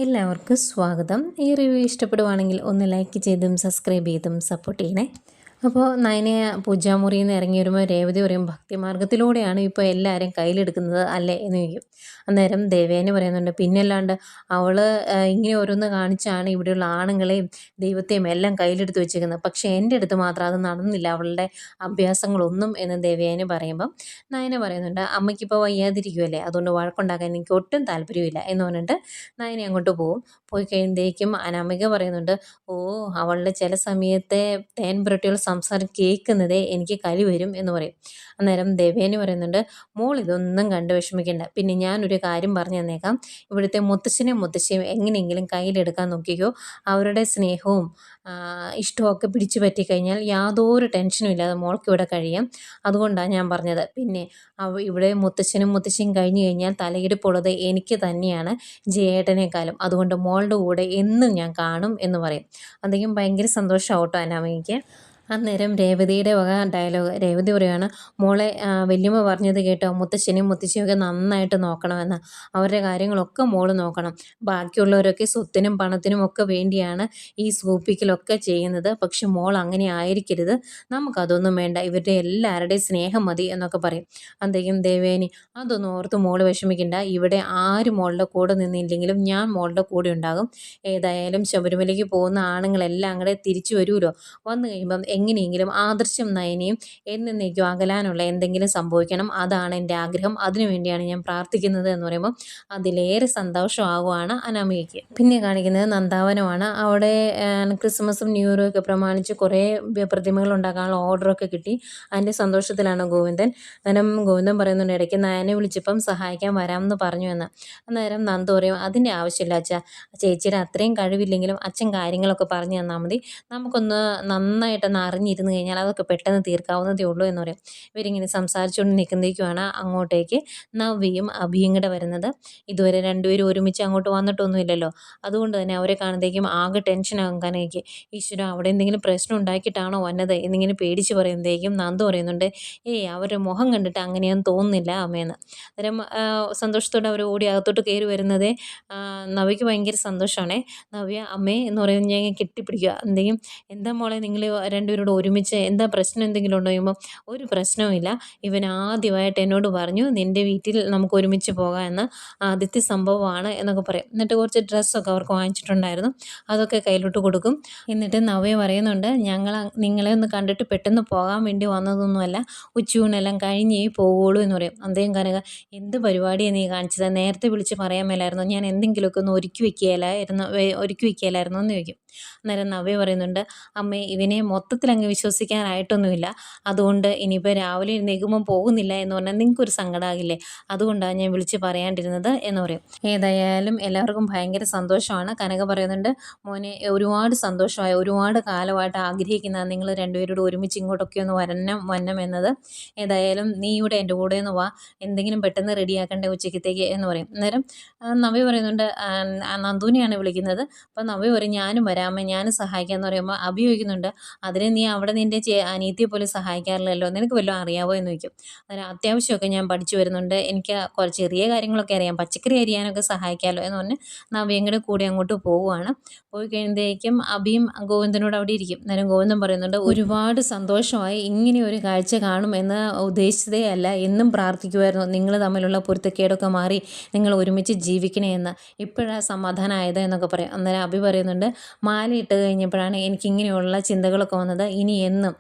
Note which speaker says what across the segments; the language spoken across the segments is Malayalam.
Speaker 1: എല്ലാവർക്കും സ്വാഗതം. ഈ റിവ്യൂ ഇഷ്ടപ്പെടുവാണെങ്കിൽ ഒന്ന് ലൈക്ക് ചെയ്തും സബ്സ്ക്രൈബ് ചെയ്തും സപ്പോർട്ട് ചെയ്യണേ. അപ്പോൾ നയനെ പൂജാമുറിയിൽ നിന്ന് ഇറങ്ങി വരുമ്പോൾ രേവതി പറയും, ഭക്തിമാർഗത്തിലൂടെയാണ് ഇപ്പോൾ എല്ലാവരും കയ്യിലെടുക്കുന്നത് അല്ലേ എന്ന് ചോദിക്കും. അന്നേരം ദേവേനെ പറയുന്നുണ്ട്, പിന്നല്ലാണ്ട് അവൾ ഇങ്ങനെ ഓരോന്ന് കാണിച്ചാണ് ഇവിടെയുള്ള ആണുങ്ങളെയും ദൈവത്തെയും എല്ലാം കയ്യിലെടുത്ത് വെച്ചേക്കുന്നത്. പക്ഷേ എൻ്റെ അടുത്ത് മാത്രം അത് നടന്നില്ല, അവളുടെ അഭ്യാസങ്ങളൊന്നും എന്ന് ദേവേനെ പറയുമ്പം നയന പറയുന്നുണ്ട്, അമ്മയ്ക്കിപ്പോൾ വയ്യാതിരിക്കുമല്ലേ, അതുകൊണ്ട് വഴക്കുണ്ടാക്കാൻ എനിക്ക് ഒട്ടും താല്പര്യമില്ല എന്ന് പറഞ്ഞിട്ട് നയനെ അങ്ങോട്ട് പോവും. പോയി കഴിയുമ്പോഴേക്കും അനാമിക പറയുന്നുണ്ട്, ഓ അവളുടെ ചില സമയത്തെ തേൻ പുരട്ടിയുള്ള സംസാരം കേൾക്കുന്നതേ എനിക്ക് കലി വരും എന്ന് പറയും. അന്നേരം ദേവേനി പറയുന്നുണ്ട്, മോൾ ഇതൊന്നും കണ്ട് വിഷമിക്കേണ്ട, പിന്നെ ഞാനൊരു കാര്യം പറഞ്ഞു തന്നേക്കാം, ഇവിടുത്തെ മുത്തശ്ശനെയും മുത്തശ്ശിയും എങ്ങനെയെങ്കിലും കയ്യിലെടുക്കാൻ നോക്കിക്കോ. അവരുടെ സ്നേഹവും ഇഷ്ടമൊക്കെ പിടിച്ചു പറ്റിക്കഴിഞ്ഞാൽ യാതൊരു ടെൻഷനും ഇല്ലാതെ മോൾക്ക് ഇവിടെ കഴിയാം. അതുകൊണ്ടാണ് ഞാൻ പറഞ്ഞത്. പിന്നെ ഇവിടെ മുത്തശ്ശനും മുത്തശ്ശിയും കഴിഞ്ഞു കഴിഞ്ഞാൽ തലയെടുപ്പുള്ളത് എനിക്ക് തന്നെയാണ്, ജയേട്ടനേക്കാളും. അതുകൊണ്ട് മോളുടെ കൂടെ എന്നും ഞാൻ കാണും എന്ന് പറയും. അതെങ്കിലും ഭയങ്കര സന്തോഷമാവട്ടോ അനാമികയ്ക്ക്. അന്നേരം രേവതിയുടെ വക ഡയലോഗ്. രേവതി പറയുകയാണ്, മോളെ വല്യമ്മ പറഞ്ഞത് കേട്ടോ, മുത്തശ്ശനും മുത്തശ്ശിയൊക്കെ നന്നായിട്ട് നോക്കണമെന്ന്. അവരുടെ കാര്യങ്ങളൊക്കെ മോള് നോക്കണം. ബാക്കിയുള്ളവരൊക്കെ സ്വത്തിനും പണത്തിനും ഒക്കെ വേണ്ടിയാണ് ഈ സൂപ്പിക്കലൊക്കെ ചെയ്യുന്നത്. പക്ഷെ മോൾ അങ്ങനെ ആയിരിക്കരുത്, നമുക്കതൊന്നും വേണ്ട, ഇവരുടെ എല്ലാവരുടെയും സ്നേഹം മതി എന്നൊക്കെ പറയും. അന്തേക്കും ദേവേനി, അതൊന്നും ഓർത്ത് മോള് വിഷമിക്കണ്ട, ഇവിടെ ആരും മോളുടെ കൂടെ നിന്നില്ലെങ്കിലും ഞാൻ മോളുടെ കൂടെ ഉണ്ടാകും. ഏതായാലും ശബരിമലയ്ക്ക് പോകുന്ന ആണുങ്ങളെല്ലാം അങ്ങടെ തിരിച്ചു വരുമല്ലോ, വന്നു കഴിയുമ്പം എങ്ങനെയെങ്കിലും ആദർശം നയനെയും എന്നേക്കും അകലാനുള്ള എന്തെങ്കിലും സംഭവിക്കണം, അതാണ് എൻ്റെ ആഗ്രഹം, അതിനുവേണ്ടിയാണ് ഞാൻ പ്രാർത്ഥിക്കുന്നത് എന്ന് പറയുമ്പോൾ അതിലേറെ സന്തോഷമാകുവാണ് അനാമികയ്ക്ക്. പിന്നെ കാണിക്കുന്നത് നന്ദാവനമാണ്. അവിടെ ക്രിസ്മസും ന്യൂ ഇയറും ഒക്കെ പ്രമാണിച്ച് കുറേ പ്രതിമകൾ ഉണ്ടാക്കാനുള്ള ഓർഡറൊക്കെ കിട്ടി. അതിൻ്റെ സന്തോഷത്തിലാണ് ഗോവിന്ദൻ. അന്നേരം ഗോവിന്ദൻ പറയുന്നുണ്ട്, ഇടയ്ക്ക് നയനെ വിളിച്ചപ്പം സഹായിക്കാൻ വരാമെന്ന് പറഞ്ഞു എന്ന്. അന്നേരം നന്ദു പറയും, അതിൻ്റെ ആവശ്യമില്ല അച്ഛാ, ചേച്ചിയുടെ അത്രയും കഴിവില്ലെങ്കിലും അച്ഛൻ കാര്യങ്ങളൊക്കെ പറഞ്ഞു തന്നാൽ മതി, നമുക്കൊന്ന് നന്നായിട്ടൊന്ന് അറിഞ്ഞിരുന്നു കഴിഞ്ഞാൽ അതൊക്കെ പെട്ടെന്ന് തീർക്കാവുന്നതേ ഉള്ളൂ എന്ന് പറയും. ഇവരിങ്ങനെ സംസാരിച്ചുകൊണ്ട് നിൽക്കുന്നതേക്കുമാണ് അങ്ങോട്ടേക്ക് നവ്യയും അഭിയും കൂടെ വരുന്നത്. ഇതുവരെ രണ്ടുപേരും ഒരുമിച്ച് അങ്ങോട്ട് വന്നിട്ടൊന്നുമില്ലല്ലോ, അതുകൊണ്ട് തന്നെ അവരെ കാണുമ്പോഴേക്കും ആകെ ടെൻഷനാകും കനകയ്ക്ക്. ഈശ്വര, അവിടെ എന്തെങ്കിലും പ്രശ്നം ഉണ്ടാക്കിയിട്ടാണോ വന്നത് എന്നിങ്ങനെ പേടിച്ച് പറയുമ്പോഴേക്കും നന്ദു പറയുന്നുണ്ട്, ഏയ് അവരുടെ മുഖം കണ്ടിട്ട് അങ്ങനെയൊന്നും തോന്നുന്നില്ല അമ്മയെന്ന്. അന്നേരം സന്തോഷത്തോടെ അവർ ഓടി അകത്തോട്ട് കയറി വരുന്നതേ നവ്യയ്ക്ക് ഭയങ്കര സന്തോഷമാണേ. നവ്യ അമ്മേ എന്ന് പറയുമ്പോൾ ഞാൻ കെട്ടിപ്പിടിക്കുക. എന്തെങ്കിലും, എന്താ മോളെ നിങ്ങൾ രണ്ടുപേരോട് ഒരുമിച്ച്, എന്താ പ്രശ്നം എന്തെങ്കിലും ഉണ്ടോ ചോദിക്കുമ്പോൾ ഒരു പ്രശ്നവുമില്ല, ഇവൻ ആദ്യമായിട്ട് എന്നോട് പറഞ്ഞു നിൻ്റെ വീട്ടിൽ നമുക്ക് ഒരുമിച്ച് പോകാം എന്ന്, ആദ്യത്തെ സംഭവമാണ് എന്നൊക്കെ പറയും. എന്നിട്ട് കുറച്ച് ഡ്രസ്സൊക്കെ അവർക്ക് വാങ്ങിച്ചിട്ടുണ്ടായിരുന്നു, അതൊക്കെ കയ്യിലോട്ട് കൊടുക്കും. എന്നിട്ട് നവ്യ പറയുന്നുണ്ട്, നിങ്ങളെ ഒന്ന് കണ്ടിട്ട് പെട്ടെന്ന് പോകാൻ വേണ്ടി വന്നതൊന്നുമല്ല, ഉച്ചയൂണെല്ലാം കഴിഞ്ഞേ പോവുള്ളൂ എന്ന് പറയും. അദ്ദേഹം കനക, എന്ത് പരിപാടിയാണ് നീ കാണിച്ചത്, നേരത്തെ വിളിച്ച് പറയാൻ മേലായിരുന്നു, ഞാൻ എന്തെങ്കിലുമൊക്കെ ഒന്ന് ഒരുക്കി വെക്കുകയില്ലായിരുന്നു എന്ന് ചോദിക്കും. അന്നേരം നവ്യ പറയുന്നുണ്ട്, അമ്മേ ഇവനെ മൊത്തത്തിൽ അങ്ങ് വിശ്വസിക്കാനായിട്ടൊന്നുമില്ല, അതുകൊണ്ട് ഇനിയിപ്പോൾ രാവിലെ എഴുന്നേൽക്കുമ്പോൾ പോകുന്നില്ല എന്ന് പറഞ്ഞാൽ നിങ്ങൾക്കൊരു സങ്കടമാകില്ലേ, അതുകൊണ്ടാണ് ഞാൻ വിളിച്ച് പറയാണ്ടിരുന്നത് എന്ന് പറയും. ഏതായാലും എല്ലാവർക്കും ഭയങ്കര സന്തോഷമാണ്. കനക പറയുന്നുണ്ട്, മോനെ ഒരുപാട് സന്തോഷമായി, ഒരുപാട് കാലമായിട്ട് ആഗ്രഹിക്കുന്നതാണ് നിങ്ങൾ രണ്ടുപേരോട് ഒരുമിച്ച് ഇങ്ങോട്ടൊക്കെ ഒന്ന് വരണം എന്നത്. ഏതായാലും നീ ഇവിടെ എൻ്റെ കൂടെ ഒന്ന് വാ, എന്തെങ്കിലും പെട്ടെന്ന് റെഡിയാക്കണ്ടേ ഉച്ചയ്ക്കത്തേക്ക് എന്ന് പറയും. അന്നേരം നവ്യ പറയുന്നുണ്ട്, നന്ദുവിനെയാണ് വിളിക്കുന്നത്. അപ്പം നവ്യ പറയും, ഞാനും വരാമേ, ഞാനും സഹായിക്കാമെന്ന് പറയുമ്പോൾ അഭിയോഗിക്കുന്നുണ്ട്, അതിന് നീ അവിടെ നിൻ്റെ അനിയത്തിയെ പോലും സഹായിക്കാറില്ലല്ലോ, നിനക്ക് വല്ലതും അറിയാവോ എന്ന് ചോദിക്കും. അതിന് അത്യാവശ്യമൊക്കെ ഞാൻ പഠിച്ചു വരുന്നുണ്ട്, എനിക്ക് കുറച്ച് ചെറിയ കാര്യങ്ങളൊക്കെ അറിയാം, പച്ചക്കറി അരിയാനൊക്കെ സഹായിക്കാമല്ലോ എന്ന് പറഞ്ഞ് നവ്യങ്ങളുടെ കൂടെ അങ്ങോട്ട് പോവുകയാണ്. പോയി കഴിയുമ്പോഴേക്കും അഭിയും ഗോവിന്ദനോട് അവിടെ ഇരിക്കും. അന്നേരം ഗോവിന്ദൻ പറയുന്നുണ്ട്, ഒരുപാട് സന്തോഷമായി, ഇങ്ങനെ ഒരു കാഴ്ച കാണും എന്ന് ഉദ്ദേശിച്ചതേ അല്ല, എന്നും പ്രാർത്ഥിക്കുമായിരുന്നു നിങ്ങൾ തമ്മിലുള്ള പൊരുത്തക്കേടൊക്കെ മാറി നിങ്ങൾ ഒരുമിച്ച് ജീവിക്കണേ എന്ന്, ഇപ്പോഴാണ് സമാധാനമായത് എന്നൊക്കെ പറയും. അന്നേരം അഭി പറയുന്നുണ്ട്, മാലയിട്ട് കഴിഞ്ഞപ്പോഴാണ് എനിക്കിങ്ങനെയുള്ള ചിന്തകളൊക്കെ വന്നത്, ഇനി എന്നും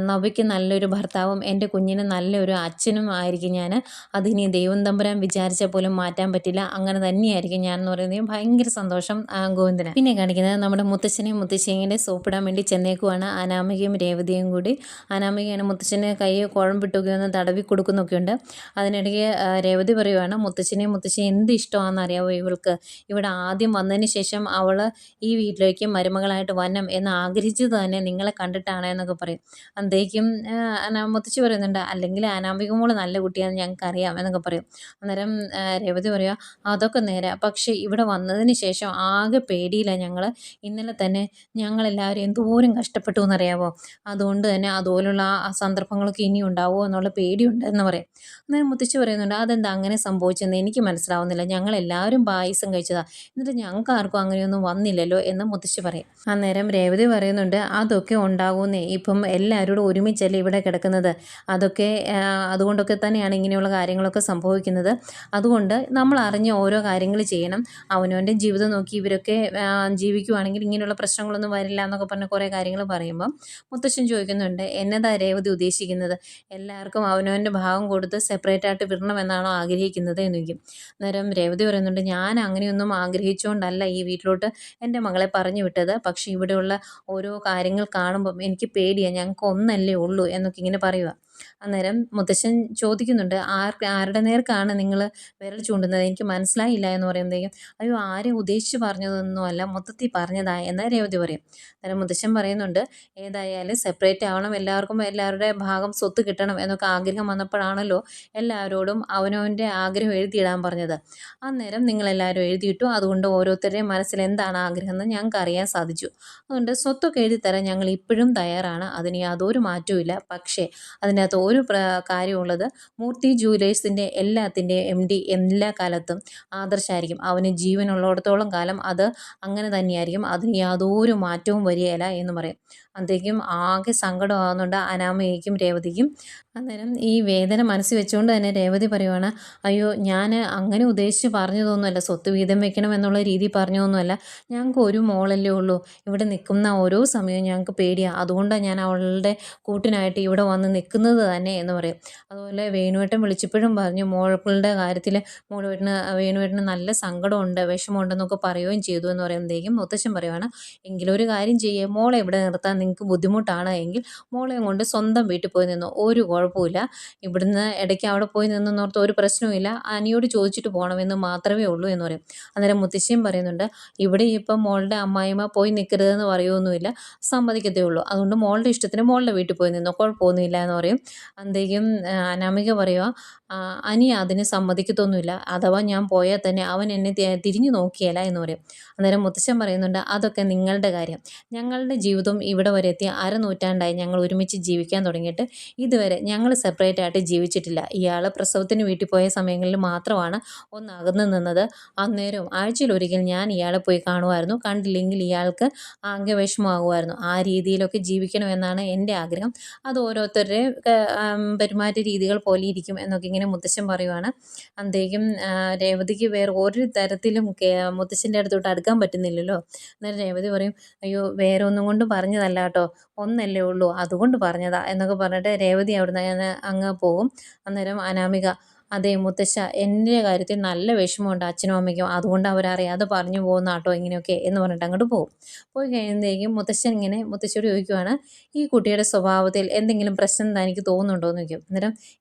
Speaker 1: നവ്യയ്ക്ക് നല്ലൊരു ഭർത്താവും എൻ്റെ കുഞ്ഞിന് നല്ലൊരു അച്ഛനും ആയിരിക്കും ഞാൻ, അതിനി ദൈവം തമ്പുരാൻ വിചാരിച്ചാൽ പോലും മാറ്റാൻ പറ്റില്ല, അങ്ങനെ തന്നെയായിരിക്കും ഞാൻ എന്ന് പറയുന്നത്. ഭയങ്കര സന്തോഷം ഗോവിന്ദന്. പിന്നെ കാണിക്കുന്നത് നമ്മുടെ മുത്തശ്ശനെയും മുത്തശ്ശിയെ സോപ്പിടാൻ വേണ്ടി ചെന്നേക്കുവാണ് അനാമികയും രേവതിയും കൂടി. അനാമികയാണ് മുത്തശ്ശനെ കൈ കുഴമ്പിട്ടൊക്കെ ഒന്ന് തടവി കൊടുക്കുന്നൊക്കെ ഉണ്ട്. അതിനിടയ്ക്ക് രേവതി പറയുവാണ്, മുത്തശ്ശനെയും മുത്തശ്ശിയും എന്ത് ഇഷ്ടമാണെന്ന് അറിയാവോ ഇവൾക്ക്, ഇവിടെ ആദ്യം വന്നതിന് ശേഷം അവൾ ഈ വീട്ടിലേക്ക് മരുമകളായിട്ട് വരണം എന്ന് ആഗ്രഹിച്ചത് തന്നെ നിങ്ങളെ കണ്ടിട്ടാണ് എന്നൊക്കെ പറയും. അന്തേക്കും മുത്തശ്ശി പറയുന്നുണ്ട്, അല്ലെങ്കിൽ അനാമിക മോള് നല്ല കുട്ടിയാണെന്ന് ഞങ്ങൾക്കറിയാം എന്നൊക്കെ പറയും. അന്നേരം രേവതി പറയുക, അതൊക്കെ നേരെ, പക്ഷേ ഇവിടെ വന്നതിന് ശേഷം ആകെ പേടിയിലാണ് ഞങ്ങൾ. ഇന്നലെ തന്നെ ഞങ്ങളെല്ലാവരും എന്തോരം കഷ്ടപ്പെട്ടു എന്നറിയാമോ? അതുകൊണ്ട് തന്നെ അതുപോലുള്ള സന്ദർഭങ്ങളൊക്കെ ഇനി ഉണ്ടാവുമോ എന്നുള്ള പേടിയുണ്ട് എന്ന് പറയും. അന്നേരം മുത്തശ്ശി പറയുന്നുണ്ട്, അതെന്താ അങ്ങനെ സംഭവിച്ചെന്ന് എനിക്ക് മനസ്സിലാവുന്നില്ല. ഞങ്ങളെല്ലാവരും പായസം കഴിച്ചതാ, എന്നിട്ട് ഞങ്ങൾക്ക് ആർക്കും അങ്ങനെയൊന്നും വന്നില്ലല്ലോ എന്ന് മുത്തശ്ശി പറയും. അന്നേരം രേവതി പറയുന്നുണ്ട്, അതൊക്കെ ഉണ്ടാകുന്നേ, ഇപ്പം എല്ലാവരോടും ഒരുമിച്ചല്ലേ ഇവിടെ കിടക്കുന്നത്. അതൊക്കെ അതുകൊണ്ടൊക്കെ തന്നെയാണ് ഇങ്ങനെയുള്ള കാര്യങ്ങളൊക്കെ സംഭവിക്കുന്നത്. അതുകൊണ്ട് നമ്മൾ അറിഞ്ഞ് ഓരോ കാര്യങ്ങൾ ചെയ്യണം. അവനവൻ്റെ ജീവിതം നോക്കി ഇവരൊക്കെ ജീവിക്കുവാണെങ്കിൽ ഇങ്ങനെയുള്ള പ്രശ്നങ്ങളൊന്നും വരില്ല എന്നൊക്കെ പറഞ്ഞ് കുറേ കാര്യങ്ങൾ പറയുമ്പം മുത്തശ്ശൻ ചോദിക്കുന്നുണ്ട്, എന്നതാ രേവതി ഉദ്ദേശിക്കുന്നത്? എല്ലാവർക്കും അവനവൻ്റെ ഭാഗം കൊടുത്ത് സെപ്പറേറ്റ് ആയിട്ട് വിടണമെന്നാണോ ആഗ്രഹിക്കുന്നത് എന്ന് ചോദിക്കും. അന്നേരം രേവതി പറയുന്നുണ്ട്, ഞാൻ അങ്ങനെയൊന്നും ആഗ്രഹിച്ചുകൊണ്ടല്ല ഈ വീട്ടിലോട്ട് എൻ്റെ മകളെ പറഞ്ഞു വിട്ടത്. പക്ഷേ ഇവിടെയുള്ള ഓരോ കാര്യങ്ങൾ കാണുമ്പം എനിക്ക് പേടിയാണ്, ഞങ്ങൾക്ക് ഒന്നല്ലേ ഉള്ളൂ എന്നൊക്കെ ഇങ്ങനെ പറയുക. അന്നേരം മുത്തശ്ശൻ ചോദിക്കുന്നുണ്ട്, ആരുടെ നേർക്കാണ് നിങ്ങൾ വിരൽ ചൂണ്ടുന്നത്? എനിക്ക് മനസ്സിലായില്ല എന്ന് പറയുമ്പോഴത്തേക്കും, അയ്യോ ആരെയും ഉദ്ദേശിച്ച് പറഞ്ഞതൊന്നുമല്ല, മൊത്തത്തിൽ പറഞ്ഞതാ എന്ന് രേവതി പറയും. അന്നേരം മുത്തശ്ശൻ പറയുന്നുണ്ട്, ഏതായാലും സെപ്പറേറ്റ് ആവണം, എല്ലാവർക്കും എല്ലാവരുടെ ഭാഗം സ്വത്ത് കിട്ടണം എന്നൊക്കെ ആഗ്രഹം വന്നപ്പോഴാണല്ലോ എല്ലാവരോടും അവനവൻ്റെ ആഗ്രഹം എഴുതിയിടാൻ പറഞ്ഞത്. അന്നേരം നിങ്ങളെല്ലാവരും എഴുതിയിട്ടു. അതുകൊണ്ട് ഓരോരുത്തരുടെയും മനസ്സിൽ എന്താണ് ആഗ്രഹം എന്ന് ഞങ്ങൾക്ക് അറിയാൻ സാധിച്ചു. അതുകൊണ്ട് സ്വത്തൊക്കെ എഴുതി തരാൻ ഞങ്ങൾ ഇപ്പോഴും തയ്യാറാണ്, അതിന് യാതൊരു മാറ്റവും ഇല്ല. പക്ഷേ അതിനകത്ത് ഒരു കാര്യമുള്ളത്, മൂർത്തി ജുവലേഴ്സിൻ്റെ എല്ലാത്തിൻ്റെയും MD എല്ലാ കാലത്തും ആദർശായിരിക്കും. അവന് ജീവനുള്ളിടത്തോളം കാലം അത് അങ്ങനെ തന്നെയായിരിക്കും, അതിന് യാതൊരു മാറ്റവും വരികയില്ല എന്ന് പറയും. അപ്പോഴത്തേക്കും ആകെ സങ്കടമാകുന്നുണ്ട് അനാമികയ്ക്കും രേവതിക്കും. അന്നേരം ഈ വേദന മനസ്സിൽ വെച്ചുകൊണ്ട് തന്നെ രേവതി പറയുവാണ്, അയ്യോ ഞാൻ അങ്ങനെ ഉദ്ദേശിച്ച് പറഞ്ഞതൊന്നുമല്ല, സ്വത്ത് വീതം വെക്കണം എന്നുള്ള രീതി പറഞ്ഞതൊന്നുമല്ല. ഞങ്ങൾക്ക് ഒരു മോളല്ലേ ഉള്ളൂ, ഇവിടെ നിൽക്കുന്ന ഓരോ സമയവും ഞങ്ങൾക്ക് പേടിയാണ്, അതുകൊണ്ടാണ് ഞാൻ അവളുടെ കൂട്ടിനായിട്ട് ഇവിടെ വന്ന് നിൽക്കുന്നത് തന്നെ എന്ന് പറയും. അതുപോലെ വേണുവേട്ടൻ വിളിച്ചപ്പോഴും പറഞ്ഞു, മോളുടെ കാര്യത്തിൽ വേണുവേട്ടന് നല്ല സങ്കടമുണ്ട്, വിഷമമുണ്ടെന്നൊക്കെ പറയുകയും ചെയ്തു എന്ന് പറയുമ്പോഴത്തേക്കും മുത്തശ്ശൻ പറയുവാണ്, എങ്കിലും ഒരു കാര്യം ചെയ്യേ, മോളെ ഇവിടെ നിർത്താൻ നിങ്ങൾക്ക് ബുദ്ധിമുട്ടാണ് എങ്കിൽ മോളെയും കൊണ്ട് സ്വന്തം വീട്ടിൽ പോയി നിന്നോ, ഒരു കുഴപ്പമില്ല. ഇവിടുന്ന് ഇടയ്ക്ക് അവിടെ പോയി നിന്നോർത്ത് ഒരു പ്രശ്നവുമില്ല, അനിയോട് ചോദിച്ചിട്ട് പോകണമെന്ന് മാത്രമേ ഉള്ളൂ എന്ന് പറയും. അന്നേരം മുത്തശ്ശിയും പറയുന്നുണ്ട്, ഇവിടെ ഇപ്പം മോളുടെ അമ്മായിമ്മ പോയി നിൽക്കരുതെന്ന് പറയുമൊന്നുമില്ല, സമ്മതിക്കത്തേ ഉള്ളൂ. അതുകൊണ്ട് മോളുടെ ഇഷ്ടത്തിന് മോളുടെ വീട്ടിൽ പോയി നിന്നോ, കുഴപ്പമൊന്നുമില്ല എന്ന് പറയും. അന്തേക്കും അനാമിക പറയുക, അനി അതിന് സമ്മതിക്കത്തൊന്നുമില്ല, അഥവാ ഞാൻ പോയാൽ തന്നെ അവൻ എന്നെ തിരിഞ്ഞു നോക്കിയല്ല എന്ന് പറയും. അന്നേരം മുത്തശ്ശൻ പറയുന്നുണ്ട്, അതൊക്കെ നിങ്ങളുടെ കാര്യം, ഞങ്ങളുടെ ജീവിതം ഇവിടെ വരെ എത്തിയ അരനൂറ്റാണ്ടായി ഞങ്ങൾ ഒരുമിച്ച് ജീവിക്കാൻ തുടങ്ങിയിട്ട് ഇതുവരെ ഞങ്ങൾ സെപ്പറേറ്റ് ആയിട്ട് ജീവിച്ചിട്ടില്ല. ഇയാൾ പ്രസവത്തിന് വീട്ടിൽ പോയ സമയങ്ങളിൽ മാത്രമാണ് ഒന്ന് അകന്നു നിന്നത്. അന്നേരം ആഴ്ചയിലൊരിക്കൽ ഞാൻ ഇയാളെ പോയി കാണുമായിരുന്നു, കണ്ടില്ലെങ്കിൽ ഇയാൾക്ക് ആകെ വിഷമമാകുമായിരുന്നു. ആ രീതിയിലൊക്കെ ജീവിക്കണമെന്നാണ് എൻ്റെ ആഗ്രഹം, അത് ഓരോരുത്തരുടെ പെരുമാറ്റ രീതികൾ പോലെ ഇരിക്കും എന്നൊക്കെ ഇങ്ങനെ മുത്തശ്ശൻ പറയുവാണ്. അന്തേക്കും രേവതിക്ക് വേറെ ഒരു തരത്തിലും മുത്തശ്ശൻ്റെ അടുത്തോട്ട് അടുക്കാൻ പറ്റുന്നില്ലല്ലോ. അന്നേരം രേവതി പറയും, അയ്യോ വേറെ ഒന്നും കൊണ്ട് പറഞ്ഞതല്ല കേട്ടോ, ഒന്നല്ലേ ഉള്ളൂ അതുകൊണ്ട് പറഞ്ഞതാ എന്നൊക്കെ പറഞ്ഞിട്ട് രേവതി അവിടുന്ന് അങ്ങ് പോകും. അന്നേരം അനാമിക, അതെ മുത്തശ്ശ, എൻ്റെ കാര്യത്തിൽ നല്ല വിഷമമുണ്ട് അച്ഛനും അമ്മയ്ക്കും, അതുകൊണ്ട് അവരറിയാതെ പറഞ്ഞു പോകുന്ന കേട്ടോ ഇങ്ങനെയൊക്കെ എന്ന് പറഞ്ഞിട്ട് അങ്ങോട്ട് പോകും. പോയി കഴിയുമ്പോഴേക്കും മുത്തശ്ശൻ ഇങ്ങനെ മുത്തശ്ശിയോട് ചോദിക്കുവാണ്, ഈ കുട്ടിയുടെ സ്വഭാവത്തിൽ എന്തെങ്കിലും പ്രശ്നം തനിക്ക് തോന്നുന്നുണ്ടോ എന്ന് ചോദിക്കും. അന്നേരം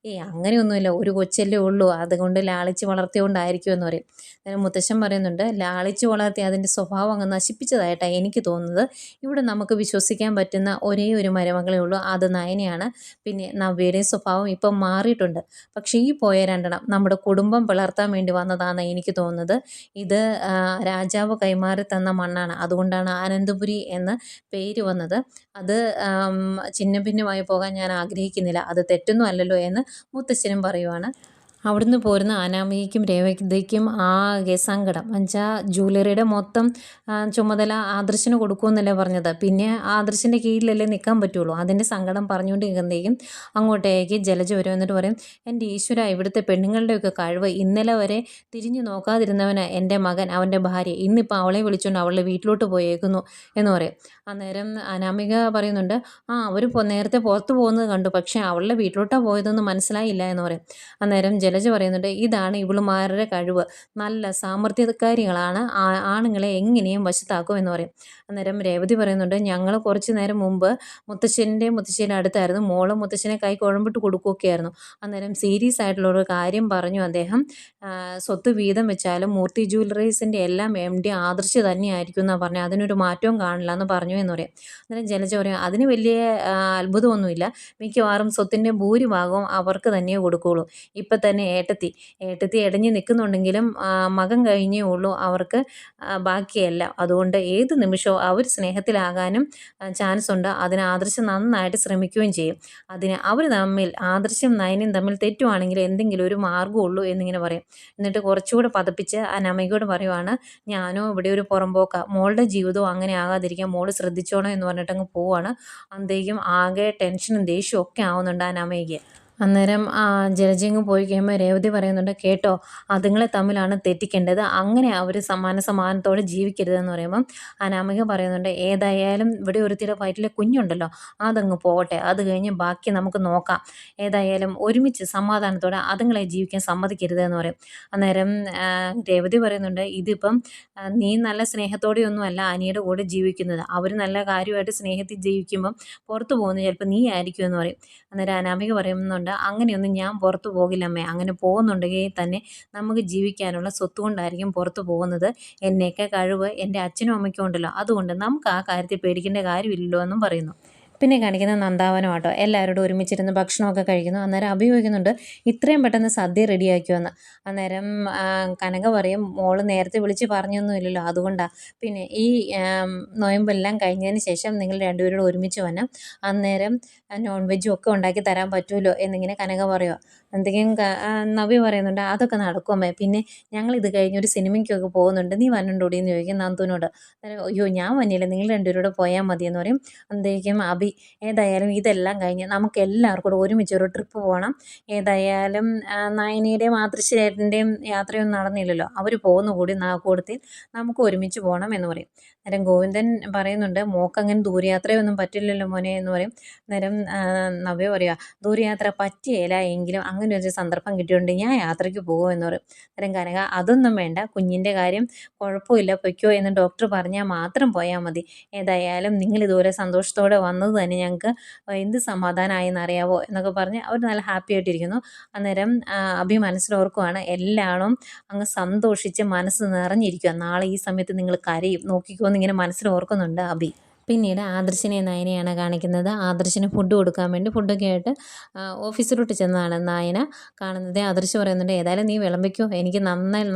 Speaker 1: അങ്ങനെയൊന്നുമില്ല, ഒരു കൊച്ചല്ലേ ഉള്ളൂ, അതുകൊണ്ട് ലാളിച്ച് വളർത്തിയോണ്ടായിരിക്കും എന്ന് പറയും. അന്നേരം മുത്തശ്ശൻ പറയുന്നുണ്ട്, ലാളിച്ച് വളർത്തി അതിൻ്റെ സ്വഭാവം അങ്ങ് നശിപ്പിച്ചതായിട്ടാണ് എനിക്ക് തോന്നുന്നത്. ഇവിടെ നമുക്ക് വിശ്വസിക്കാൻ പറ്റുന്ന ഒരേ ഒരു മരുമകളേ ഉള്ളൂ, അത് നയനയാണ്. പിന്നെ നവ്യയുടെയും സ്വഭാവം ഇപ്പം മാറിയിട്ടുണ്ട്, പക്ഷേ ഈ പോയ രണ്ടെണ്ണം നമ്മുടെ കുടുംബം പിളർത്താൻ വേണ്ടി വന്നതാണെന്ന് എനിക്ക് തോന്നുന്നത്. ഇത് രാജാവ് കൈമാറി തന്ന മണ്ണാണ്, അതുകൊണ്ടാണ് ആനന്ദപുരി എന്ന് പേര് വന്നത്. അത് ഛിന്ന ഭിന്നമായി പോകാൻ ഞാൻ ആഗ്രഹിക്കുന്നില്ല, അത് തെറ്റൊന്നും അല്ലല്ലോ എന്ന് മുത്തശ്ശനും പറയുവാണ്. അവിടുന്ന് പോരുന്ന അനാമികയ്ക്കും രേവതിക്കും ആകെ സങ്കടം. എന്നുവെച്ചാൽ ജ്വല്ലറിയുടെ മൊത്തം ചുമതല ആദർശിന് കൊടുക്കുമെന്നല്ലേ പറഞ്ഞത്, പിന്നെ ആദർശിൻ്റെ കീഴിലല്ലേ നിൽക്കാൻ പറ്റുള്ളൂ. അതിൻ്റെ സങ്കടം പറഞ്ഞുകൊണ്ട് നിൽക്കുന്നതേക്കും അങ്ങോട്ടേക്ക് ജലജ വരും. എന്നിട്ട് പറയും, എൻ്റെ ഈശ്വര, ഇവിടുത്തെ പെണ്ണുങ്ങളുടെയൊക്കെ കഴിവ്, ഇന്നലെ വരെ തിരിഞ്ഞു നോക്കാതിരുന്നവന് എൻ്റെ മകൻ, അവൻ്റെ ഭാര്യ, ഇന്നിപ്പോൾ അവളെ വിളിച്ചുകൊണ്ട് അവളുടെ വീട്ടിലോട്ട് പോയേക്കുന്നു എന്ന് പറയും. അന്നേരം അനാമിക പറയുന്നുണ്ട്, അവർ നേരത്തെ പുറത്ത് പോകുന്നത് കണ്ടു, പക്ഷേ അവളുടെ വീട്ടിലോട്ടാണ് പോയതെന്ന് മനസ്സിലായില്ല എന്ന് പറയും. അന്നേരം ജലജ പറയുന്നുണ്ട് ഇതാണ് ഇവളുമാരുടെ കഴിവ്, നല്ല സാമർത്ഥ്യക്കാരികളാണ്, ആണുങ്ങളെ എങ്ങനെയും വശത്താക്കും എന്ന് പറയും. അന്നേരം രേവതി പറയുന്നുണ്ട് ഞങ്ങൾ കുറച്ച് നേരം മുമ്പ് മുത്തശ്ശിയുടെ അടുത്തായിരുന്നു, മോള് മുത്തശ്ശനെ കൈ കുഴമ്പിട്ട് കൊടുക്കുകയൊക്കെ ആയിരുന്നു. അന്നേരം സീരിയസ് ആയിട്ടുള്ളൊരു കാര്യം പറഞ്ഞു അദ്ദേഹം, സ്വത്ത് വീതം വെച്ചാലും മൂർത്തി ജ്വല്ലറീസിൻ്റെ എല്ലാം MD ആദർശ് തന്നെയായിരിക്കും എന്നാണ് പറഞ്ഞത്, അതിനൊരു മാറ്റവും കാണില്ല എന്ന് പറഞ്ഞു എന്ന് പറയും. അന്നേരം ജലജ പറയും അതിന് വലിയ അത്ഭുതമൊന്നുമില്ല, മിക്കവാറും സ്വത്തിൻ്റെ ഭൂരിഭാഗവും അവർക്ക് തന്നെ കൊടുക്കുകയുള്ളൂ. ഇപ്പം തന്നെ ഏട്ടത്തി ഇടഞ്ഞു നിൽക്കുന്നുണ്ടെങ്കിലും മകൻ കഴിഞ്ഞേ ഉള്ളൂ അവർക്ക് ബാക്കിയെല്ലാം. അതുകൊണ്ട് ഏത് നിമിഷവും അവർ സ്നേഹത്തിലാകാനും ചാൻസ് ഉണ്ട്. അതിന് ആദർശം നന്നായിട്ട് ശ്രമിക്കുകയും ചെയ്യും. അതിന് അവർ തമ്മിൽ ആദർശം നയനയും തമ്മിൽ തെറ്റുവാണെങ്കിൽ എന്തെങ്കിലും ഒരു മാർഗ്ഗമുള്ളൂ എന്നിങ്ങനെ പറയും. എന്നിട്ട് കുറച്ചുകൂടെ പതപ്പിച്ച് അനാമികയോട് പറയുവാണ് ഞാനോ ഇവിടെ ഒരു പുറമ്പോക്കാ, മോളുടെ ജീവിതവും അങ്ങനെ ആകാതിരിക്കാൻ മോള് ശ്രദ്ധിച്ചോണം എന്ന് പറഞ്ഞിട്ട് അങ്ങ് പോവാണ്. അന്തേക്കും ആകെ ടെൻഷനും ദേഷ്യവും ഒക്കെ ആവുന്നുണ്ട് അനാമികയ്ക്ക്. അന്നേരം ജലജങ്ങ് പോയി കഴിയുമ്പോൾ രേവതി പറയുന്നുണ്ട് കേട്ടോ, അതുങ്ങളെ തമ്മിലാണ് തെറ്റിക്കേണ്ടത്, അങ്ങനെ അവർ സമാനത്തോടെ ജീവിക്കരുതെന്ന് പറയുമ്പം അനാമിക പറയുന്നുണ്ട് ഏതായാലും ഇവിടെ ഒരുത്തിയുടെ വയറ്റിലെ കുഞ്ഞുണ്ടല്ലോ അതങ്ങ് പോകട്ടെ, അത് കഴിഞ്ഞ് ബാക്കി നമുക്ക് നോക്കാം, ഏതായാലും ഒരുമിച്ച് സമാധാനത്തോടെ അതുങ്ങളെ ജീവിക്കാൻ സമ്മതിക്കരുതെന്ന് പറയും. അന്നേരം രേവതി പറയുന്നുണ്ട് ഇതിപ്പം നീ നല്ല സ്നേഹത്തോടെയൊന്നുമല്ല അനിയുടെ കൂടെ ജീവിക്കുന്നത്, അവർ നല്ല കാര്യമായിട്ട് സ്നേഹത്തിൽ ജീവിക്കുമ്പം പുറത്തു പോകുന്നത് ചിലപ്പോൾ നീ ആയിരിക്കും എന്ന് പറയും. അന്നേരം അനാമിക പറയുന്നുണ്ട് അങ്ങനെയൊന്നും ഞാൻ പുറത്തു പോകില്ലമ്മേ, അങ്ങനെ പോകുന്നുണ്ടെങ്കിൽ തന്നെ നമുക്ക് ജീവിക്കാനുള്ള സ്വത്ത് കൊണ്ടായിരിക്കും പുറത്തു പോകുന്നത്, എന്നെയൊക്കെ കഴിവ് എൻ്റെ അച്ഛനും അമ്മയ്ക്കും ഉണ്ടല്ലോ, അതുകൊണ്ട് നമുക്ക് ആ കാര്യത്തിൽ പേടിക്കേണ്ട കാര്യമില്ലല്ലോ എന്നും പറയുന്നു. പിന്നെ കാണിക്കുന്ന നന്ദാവനം ആട്ടോ, എല്ലാവരോടും ഒരുമിച്ചിരുന്ന് ഭക്ഷണമൊക്കെ കഴിക്കുന്നു. അന്നേരം അഭിയോഗിക്കുന്നുണ്ട് ഇത്രയും പെട്ടെന്ന് സദ്യ റെഡിയാക്കിയോന്ന്. അന്നേരം കനക പറയും മോള് നേരത്തെ വിളിച്ച് പറഞ്ഞൊന്നുമില്ലല്ലോ അതുകൊണ്ടാണ്, പിന്നെ ഈ നൊയമ്പെല്ലാം കഴിഞ്ഞതിന് ശേഷം നിങ്ങൾ രണ്ടുപേരോട് ഒരുമിച്ച് വന്നാൽ അന്നേരം നോൺ വെജും ഒക്കെ ഉണ്ടാക്കി തരാൻ പറ്റുമല്ലോ എന്നിങ്ങനെ കനക പറയുക. എന്തെങ്കിലും നവ്യ പറയുന്നുണ്ട് അതൊക്കെ നടക്കും അമ്മേ, പിന്നെ ഞങ്ങളിത് കഴിഞ്ഞൊരു സിനിമയ്ക്കൊക്കെ പോകുന്നുണ്ട്, നീ വന്നുണ്ടോടി എന്ന് ചോദിക്കും നന്ദുവിനോട്. അയ്യോ ഞാൻ വന്നില്ല, നിങ്ങൾ രണ്ടുപേരോട് പോയാൽ മതി എന്ന് പറയും. അന്തേക്കും അഭി ഏതായാലും ഇതെല്ലാം കഴിഞ്ഞ് നമുക്ക് എല്ലാവർക്കും കൂടെ ഒരുമിച്ച് ഒരു ട്രിപ്പ് പോകണം, ഏതായാലും നയനയുടെയും ആദർശേട്ടൻ്റെയും യാത്രയൊന്നും നടന്നില്ലല്ലോ, അവർ പോകുന്ന കൂടി കൂടത്തിൽ നമുക്ക് ഒരുമിച്ച് പോകണം എന്ന് പറയും. അന്നേരം ഗോവിന്ദൻ പറയുന്നുണ്ട് മോക്കങ്ങനെ ദൂരയാത്രയൊന്നും പറ്റില്ലല്ലോ മോനെ എന്ന് പറയും. അന്നേരം നവ്യ പറയുക ദൂരയാത്ര പറ്റിയില്ല എങ്കിലും അങ്ങനെ ഒരു സന്ദർഭം കിട്ടിയിട്ടുണ്ട് ഞാൻ യാത്രയ്ക്ക് പോകുമെന്ന് പറയും. അന്നേരം കനക അതൊന്നും വേണ്ട, കുഞ്ഞിൻ്റെ കാര്യം കുഴപ്പമില്ല പൊയ്ക്കോ എന്ന് ഡോക്ടർ പറഞ്ഞാൽ മാത്രം പോയാൽ മതി, ഏതായാലും നിങ്ങൾ ഇതുപോലെ സന്തോഷത്തോടെ വന്നത് തന്നെ ഞങ്ങൾക്ക് എന്ത് സമാധാനമായി എന്നറിയാവോ എന്നൊക്കെ പറഞ്ഞ് അവർ നല്ല ഹാപ്പി ആയിട്ടിരിക്കുന്നു. അന്നേരം അഭി മനസ്സിലോർക്കുവാണ് എല്ലാവരും അങ്ങ് സന്തോഷിച്ച് മനസ്സ് നിറഞ്ഞിരിക്കുക, നാളെ ഈ സമയത്ത് നിങ്ങൾ കരയും നോക്കിക്കോ എന്നിങ്ങനെ മനസ്സിലോർക്കുന്നുണ്ട് അഭി. പിന്നീട് ആദർശിനെ നയനയാണ് കാണിക്കുന്നത്. ആദർശിന് ഫുഡ് കൊടുക്കാൻ വേണ്ടി ഫുഡൊക്കെ ആയിട്ട് ഓഫീസിലോട്ട് ചെന്നതാണ് നയന കാണുന്നത്. ആദർശ് പറയുന്നുണ്ട് ഏതായാലും നീ വിളമ്പിക്കോ, എനിക്ക്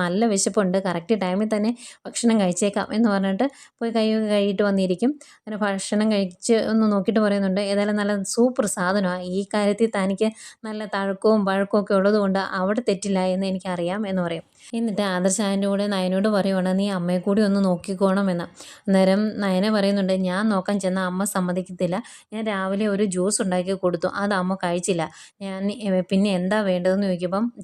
Speaker 1: നല്ല വിശപ്പുണ്ട്, കറക്റ്റ് ടൈമിൽ തന്നെ ഭക്ഷണം കഴിച്ചേക്കാം എന്ന് പറഞ്ഞിട്ട് പോയി കൈയൊക്കെ കഴുകിയിട്ട് വന്നിരിക്കും. അങ്ങനെ ഭക്ഷണം കഴിച്ച് ഒന്ന് നോക്കിയിട്ട് പറയുന്നുണ്ട് ഏതായാലും നല്ല സൂപ്പർ സാധനമാണ്, ഈ കാര്യത്തിൽ തനിക്ക് നല്ല തഴക്കവും പഴക്കവും ഒക്കെ ഉള്ളതുകൊണ്ട് അവിടെ തെറ്റില്ല എന്ന് എനിക്കറിയാം എന്ന് പറയും. എന്നിട്ട് ആദർശ് അതിൻ്റെ കൂടെ നയനോട് പറയുവാണ് നീ അമ്മയെ കൂടി ഒന്ന് നോക്കിക്കോണം എന്ന്. അന്നേരം നയന പറയുന്നുണ്ട് ഞാൻ നോക്കാൻ ചെന്നാൽ അമ്മ സമ്മതിക്കത്തില്ല, ഞാൻ രാവിലെ ഒരു ജ്യൂസ് ഉണ്ടാക്കി കൊടുത്തു അത് അമ്മ കഴിച്ചില്ല, ഞാൻ പിന്നെ എന്താ വേണ്ടതെന്ന്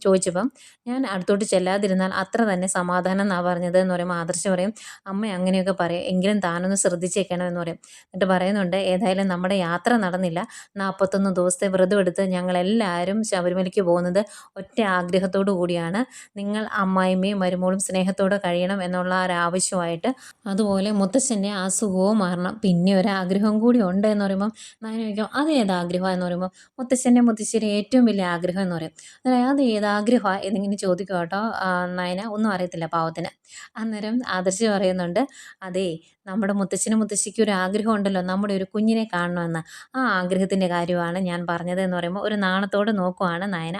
Speaker 1: ചോദിച്ചപ്പം ഞാൻ അടുത്തോട്ട് ചെല്ലാതിരുന്നാൽ അത്ര തന്നെ സമാധാനം എന്നാണ് പറഞ്ഞത് എന്ന് പറയുമ്പോൾ ആദർശ് പറയും അമ്മ അങ്ങനെയൊക്കെ പറയും എങ്കിലും താനൊന്ന് ശ്രദ്ധിച്ചേക്കണം എന്ന് പറയും. എന്നിട്ട് പറയുന്നുണ്ട് ഏതായാലും നമ്മുടെ യാത്ര നടന്നില്ല, 41 ദിവസത്തെ വ്രതം എടുത്ത് ഞങ്ങളെല്ലാവരും ശബരിമലയ്ക്ക് പോകുന്നത് ഒറ്റ ആഗ്രഹത്തോടു കൂടിയാണ്, നിങ്ങൾ അമ്മായിമ്മയും മരുമോളും സ്നേഹത്തോടെ കഴിയണം എന്നുള്ള ഒരാവശ്യമായിട്ട്, അതുപോലെ മുത്തശ്ശൻ്റെ അസുഖവും മാറണം, പിന്നെ ഒരാഗ്രഹം കൂടി ഉണ്ട് എന്ന് പറയുമ്പം നയന ചോദിക്കും അത് ഏതാഗ്രഹമാണ് എന്ന് പറയുമ്പോൾ മുത്തശ്ശിയുടെ ഏറ്റവും വലിയ ആഗ്രഹം എന്ന് പറയും. അത് ഏതാഗ്രഹമാണ് എന്നിങ്ങനെ ചോദിക്കും കേട്ടോ നയന, ഒന്നും അറിയത്തില്ല പാവത്തിന്. അന്നേരം ആദർശ് പറയുന്നുണ്ട് അതേ നമ്മുടെ മുത്തശ്ശിക്ക് ഒരു ആഗ്രഹം ഉണ്ടല്ലോ നമ്മുടെ ഒരു കുഞ്ഞിനെ കാണണമെന്ന്, ആ ആഗ്രഹത്തിൻ്റെ കാര്യമാണ് ഞാൻ പറഞ്ഞത് എന്ന് പറയുമ്പോൾ ഒരു നാണത്തോടെ നോക്കുവാണ് നയന.